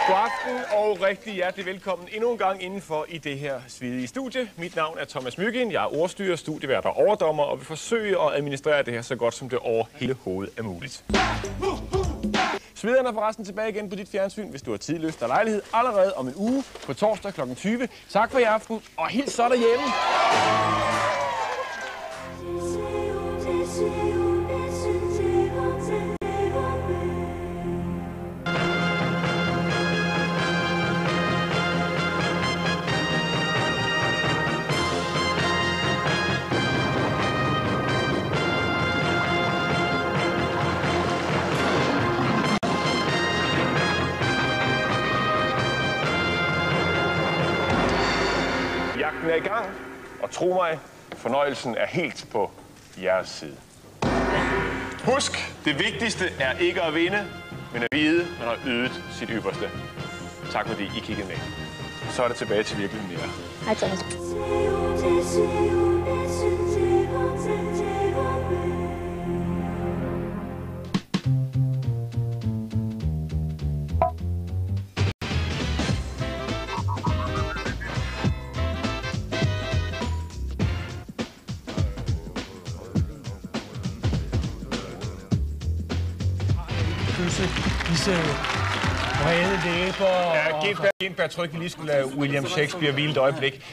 God aften og rigtig hjertelig velkommen endnu en gang indenfor i det her svedige studie. Mit navn er Thomas Myggen, jeg er ordstyrer, studievært og overdommer og vil forsøge at administrere det her så godt som det over hele hovedet er muligt. Svederne er forresten tilbage igen på dit fjernsyn, hvis du har tid, lyst og lejlighed, allerede om en uge på torsdag kl. 20. Tak for i aften, og hils så derhjemme. Jagten er i gang, og tro mig, fornøjelsen er helt på jeres side. Husk, det vigtigste er ikke at vinde, men at vide, man har ydet sit ypperste. Tak fordi I kiggede med. Så er det tilbage til virkeligheden mere. Hej, Thomas. Disse brede læber. Ja, Gindberg tror ikke, vi lige skulle lade William Shakespeare hvile et øjeblik.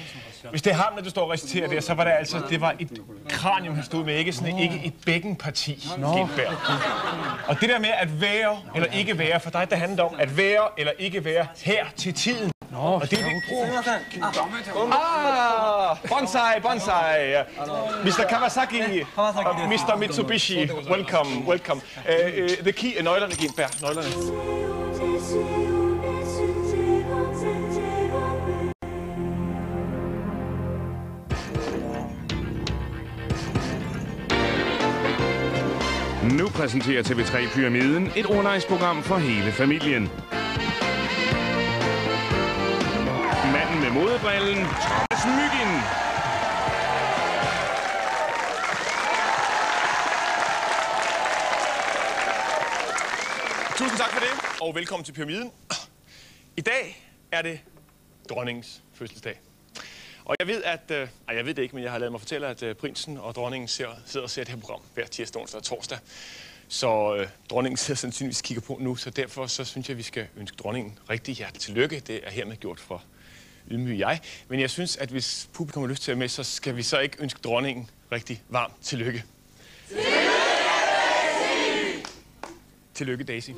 Hvis det er ham, når du står og reciterer der, så var det altså, det var et kranium, han stod med, ikke et bækkenparti, Gindberg. Og det der med at være eller ikke være, for dig, der handler om at være eller ikke være her til tiden. Og det er det. Bonsai. Mr. Kawasaki, Mr. Mitsubishi, welcome. The key, nøglerne, Gindberg, nøglerne. Nu præsenterer TV3 Pyramiden et ordlejesprogram for hele familien. Manden med modebrillen, Thomas Myggen. Tusind tak for det, og velkommen til Pyramiden. I dag er det dronningens fødselsdag. Og jeg ved, at... jeg ved det ikke, men jeg har ladet mig fortælle, at prinsen og dronningen sidder og ser det her program hver tirsdag, onsdag og torsdag. Så dronningen sidder sandsynligvis og kigger på nu, så derfor så synes jeg, at vi skal ønske dronningen rigtig hjertelig tillykke. Det er hermed gjort for ydmyg jeg. Men jeg synes, at hvis publikum har lyst til at med, så skal vi så ikke ønske dronningen rigtig varmt tillykke. Tillykke, Daisy.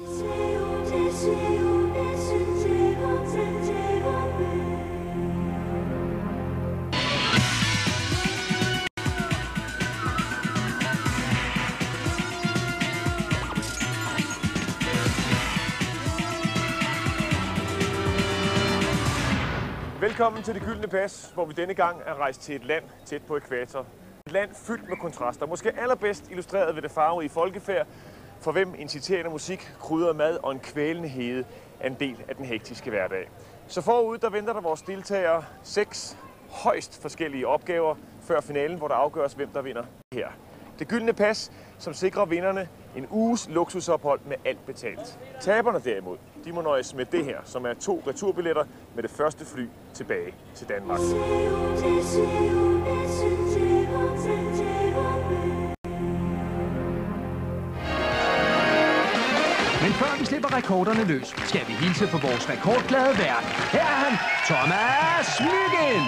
Velkommen til Det Gyldne Pas, hvor vi denne gang er rejst til et land tæt på ækvator. Et land fyldt med kontraster, måske allerbedst illustreret ved det farverige folkefærd, for hvem inciterende musik, krydret mad og en kvælende hede er en del af den hektiske hverdag. Så forud der venter der vores deltagere 6 højst forskellige opgaver før finalen, hvor der afgøres, hvem der vinder her. Det Gyldne Pas, som sikrer vinderne en uges luksusophold med alt betalt. Taberne derimod, de må nøjes med det her, som er 2 returbilletter med det første fly tilbage til Danmark. Men før vi slipper rekorderne løs, skal vi hilse på vores rekordglade vært. Her er han, Thomas Myggen!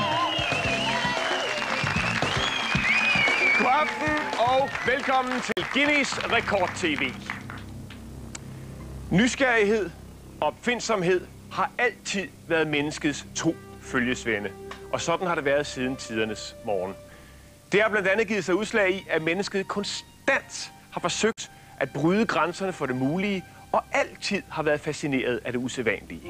God aften og velkommen til Guinness Rekord TV. Nysgerrighed og opfindsomhed har altid været menneskets 2 følgesvende. Og sådan har det været siden tidernes morgen. Det har blandt andet givet sig udslag i, at mennesket konstant har forsøgt at bryde grænserne for det mulige, og altid har været fascineret af det usædvanlige.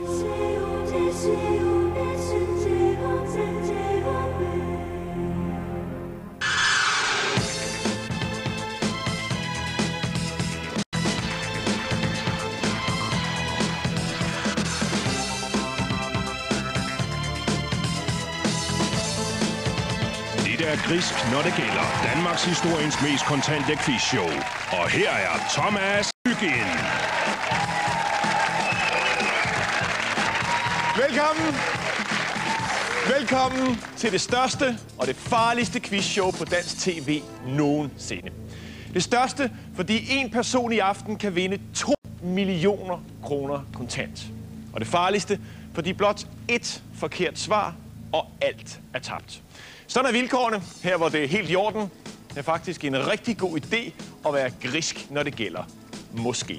Det er grisk, når det gælder. Danmarks historiens mest kontante quizshow. Og her er Thomas Myggen. Velkommen. Velkommen til det største og det farligste quizshow på dansk tv nogensinde. Det største, fordi en person i aften kan vinde 2 millioner kroner kontant. Og det farligste, fordi blot ét forkert svar, og alt er tabt. Sådan er vilkårene, her hvor det er helt i orden. Det er faktisk en rigtig god idé at være grisk, når det gælder. Måske.